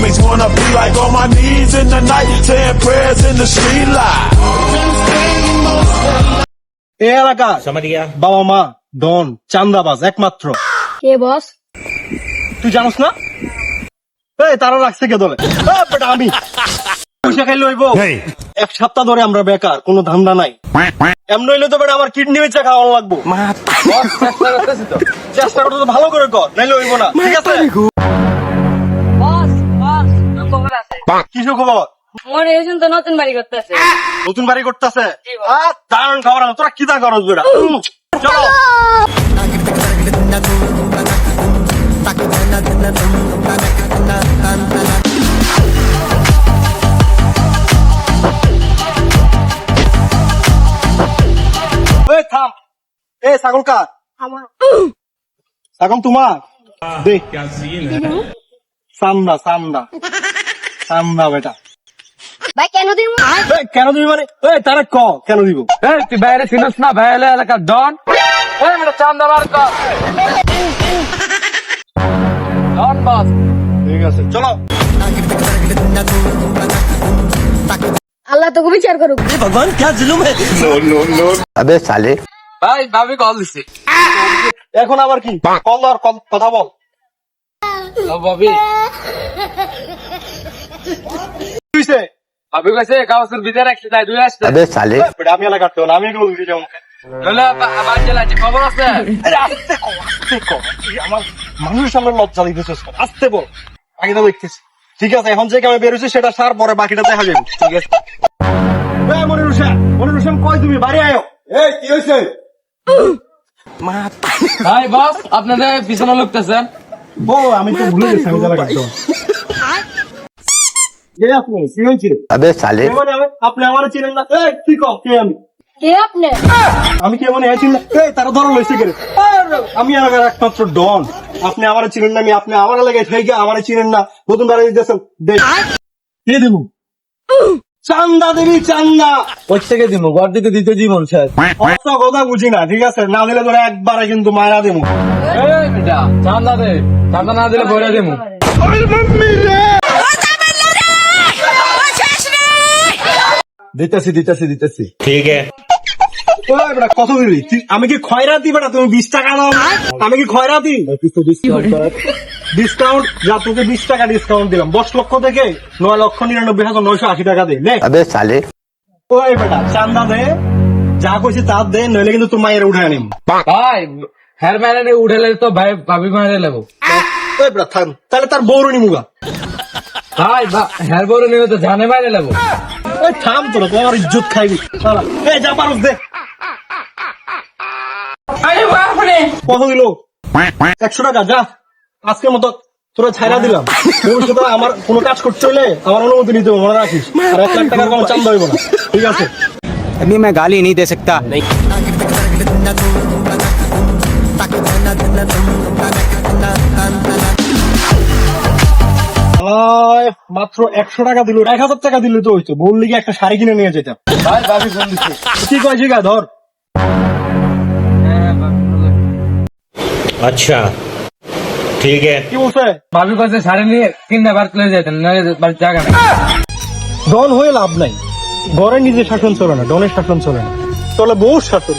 makes me wanna be like on my knees in the night, saying prayers in the street light. এ এলাকা বাবা মা ডন চান্দাবাজ একমাত্র কে বস? তুই জানোস না? এই তারা রাখছে কে দলে? বেটা আমি পয়সা খাইলে হইব। এক সপ্তাহ ধরে আমরা বেকার, কোনো ধান্দা নাই। এমন হইলে তো বেটা আমার কিডনি বেচে খাওয়ানো লাগবো। চেষ্টা করতে তো ভালো করে কর, নাইলে হইব না। ঠিক আছে বস বস খবর আছে। কি খবর? মনে হয়েছেন তো নতুন বাড়ি করতেছে। নতুন বাড়ি করতেছে? দারুণ খবর। তোরা কি তা করস বেটা? চলো থাম। এ ছাগল কার? ছাগল তোমার? দেখ চান্দা চান্দা চান্দা বেটা। ভাই কেন দিব? কেন দিবি মানে? তারা ক কেন দিব? তুই বাইরে চিনিস না? বাইরে এলাকার ডন। চান্দা বার কর। ডন বস। ঠিক আছে চলো। আল্লাহ তোকে বিচার করুক। ভগবান क्या जुलुम है? अबे साले ভাই ভাবি কল দিছি। এখন আবার কি? কল আর কথা বল। ভাবি তুইছে ভাবি কাছে কাগজের ভিতরে রাখতে তাই দুই আসছে। अबे साले আমি এলাকার তো না, আমি এগুলো বুঝি যাবো। বাড়ি চালাচ্ছি খবর আছে। আস্তে কর আস্তে কর। আমার মানুষের সামনে লজ্জা দিতেছিস। আস্তে বল, আগে তো দেখতেছি। ঠিক আছে এখন যে কামে বেরোছি সেটা সার, পরে বাকিটা দেখা যাবে। ঠিক আছে মনির হোসেন কই তুমি? বাড়ি আয়ো। এই কি হয়েছে? ভাই বস আপনাদের পিছনে লোকতেছেন। ও আমি তো ভুলে গেছি। আমি এলাকার তো আপনি কি হয়েছে? अबे साले আপনি আমার চিনেন না? কি কও কে আমি? কে আপনি? আমি কে মনে আছি না? তারা ধরো লইছে কে? আমি এলাকার একমাত্র ডন। আপনি আমার চিনেন না? আমি আপনি আমার এলাকায় থেকে আমার চিনেন না? নতুন বাড়ি দিতেছেন কে দিব? চান্দা দেবী চান্দা। ওই থেকে দিব ঘর দিতে দিতে জীবন শেষ। অত কথা বুঝি না। ঠিক আছে না দিলে ধরে একবারে কিন্তু মারা দেবো। চান্দা দে, চান্দা না দিলে বইরা দেবো। দিতেছি দিতেছি দিতেছি। ठीक है কত দিবি? আমি কি খয়রাতি বেটা? তুমি 20 টাকা দাও। আমি কি খয়রাতি? ডিসকাউন্ট যা, তোকে 20 টাকা ডিসকাউন্ট দিলাম। 10 লক্ষ থেকে 9,99,980 টাকা দে। अबे साले ওই বেটা চান্দা দে, যা কইছি তা দে, নইলে কিন্তু তোর মায়ের উঠায় নিম। ভাই হের মেরে উঠেলে তো ভাই ভাবি মারে লেবো। ওই বেটা থাম, তাহলে তার বউর নিমুগা। ভাই হের বড় নিয়ে তো জানে মারে লেবো। ওই থাম তোরা, তো আমার ইজ্জত খাইবি। এই যা পারস দে। কত দিল? 100 টাকা। যা আজকের মতো তোরা ছাইরা দিলাম। ভবিষ্যতে আমার কোনো কাজ করতে হইলে আমার অনুমতি নিতে হবে, মনে রাখিস। আর 1 লাখ টাকার কোনো চান্দা হইব না। ঠিক আছে? अभी मैं गाली नहीं दे सकता মাত্র 100 টাকা দিল। 1000 টাকা দিলে তো হইতো। বললি কি একটা শাড়ি কিনে নিয়ে যেতাম। ভাই ভাবি ফোন দিচ্ছে। কি কয় জিগা ধর। अच्छा ठीक है কি বলছে? ভাবি কাছে শাড়ি নিয়ে কিনে বার চলে যেতেন, বাড়ির জায়গা নেই। ডন হয়ে লাভ নাই। ঘরে নিজে শাসন চলে না, ডনের শাসন চলে না, চলে বহু শাসন।